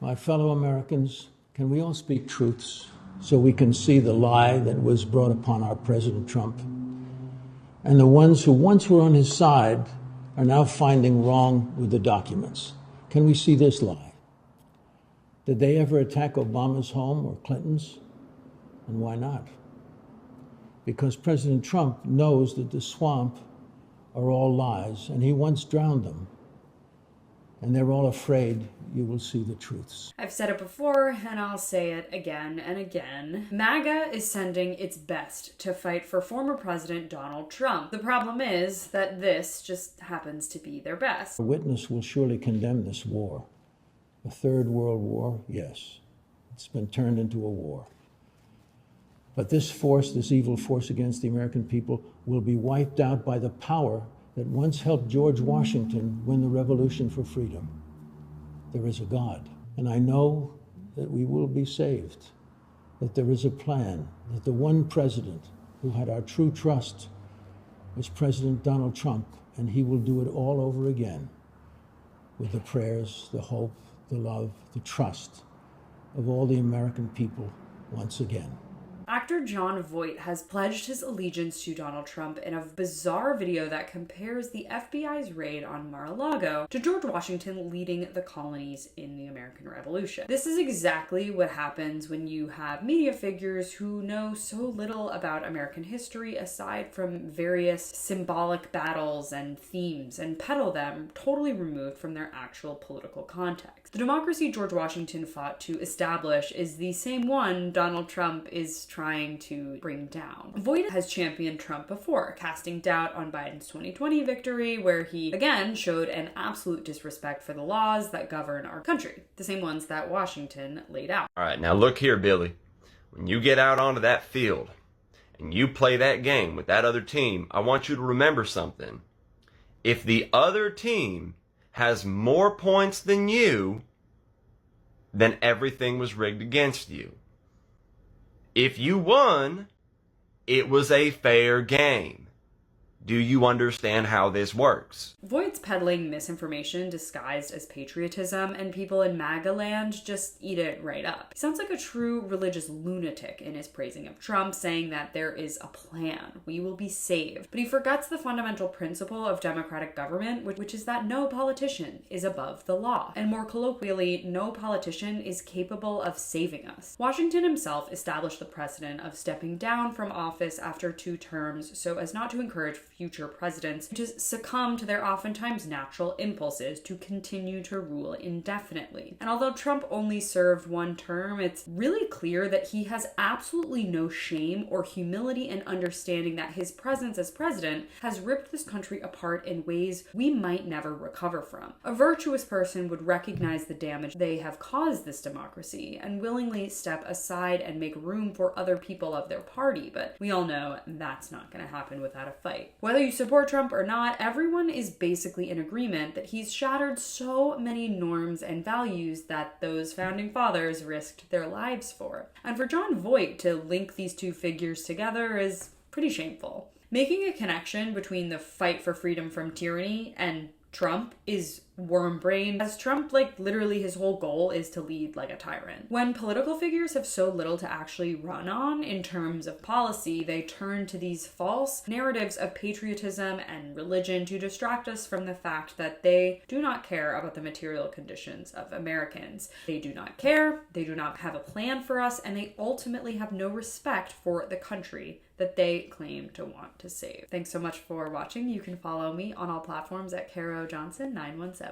My fellow Americans, can we all speak truths so we can see the lie that was brought upon our President Trump? And the ones who once were on his side are now finding wrong with the documents. Can we see this lie? Did they ever attack Obama's home or Clinton's? And why not? Because President Trump knows that the swamp are all lies, and he once drowned them. And they're all afraid you will see the truths. I've said it before, and I'll say it again and again. MAGA is sending its best to fight for former President Donald Trump. The problem is that this just happens to be their best. A witness will surely condemn this war. A third world war, yes. It's been turned into a war. But this force, this evil force against the American people, will be wiped out by the power that once helped George Washington win the Revolution for freedom. There is a God, and I know that we will be saved, that there is a plan, that the one president who had our true trust was President Donald Trump, and he will do it all over again with the prayers, the hope, the love, the trust of all the American people once again. Actor Jon Voight has pledged his allegiance to Donald Trump in a bizarre video that compares the FBI's raid on Mar-a-Lago to George Washington leading the colonies in the American Revolution. This is exactly what happens when you have media figures who know so little about American history aside from various symbolic battles and themes and peddle them totally removed from their actual political context. The democracy George Washington fought to establish is the same one Donald Trump is trying to bring down. Voight has championed Trump before, casting doubt on Biden's 2020 victory, where he again showed an absolute disrespect for the laws that govern our country, the same ones that Washington laid out. All right, now look here, Billy. When you get out onto that field and you play that game with that other team, I want you to remember something. If the other team has more points than you, then everything was rigged against you. If you won, it was a fair game. Do you understand how this works? Voight's peddling misinformation disguised as patriotism, and people in MAGA land just eat it right up. He sounds like a true religious lunatic in his praising of Trump, saying that there is a plan, we will be saved. But he forgets the fundamental principle of democratic government, which is that no politician is above the law. And more colloquially, no politician is capable of saving us. Washington himself established the precedent of stepping down from office after 2 terms so as not to encourage future presidents to succumb to their oftentimes natural impulses to continue to rule indefinitely. And although Trump only served 1 term, it's really clear that he has absolutely no shame or humility in understanding that his presence as president has ripped this country apart in ways we might never recover from. A virtuous person would recognize the damage they have caused this democracy and willingly step aside and make room for other people of their party, but we all know that's not going to happen without a fight. Whether you support Trump or not, everyone is basically in agreement that he's shattered so many norms and values that those founding fathers risked their lives for. And for Jon Voight to link these 2 figures together is pretty shameful. Making a connection between the fight for freedom from tyranny and Trump is worm-brained, as Trump, literally his whole goal is to lead like a tyrant. When political figures have so little to actually run on in terms of policy, they turn to these false narratives of patriotism and religion to distract us from the fact that they do not care about the material conditions of Americans. They do not care, they do not have a plan for us, and they ultimately have no respect for the country that they claim to want to save. Thanks so much for watching. You can follow me on all platforms at Caro Johnson 917.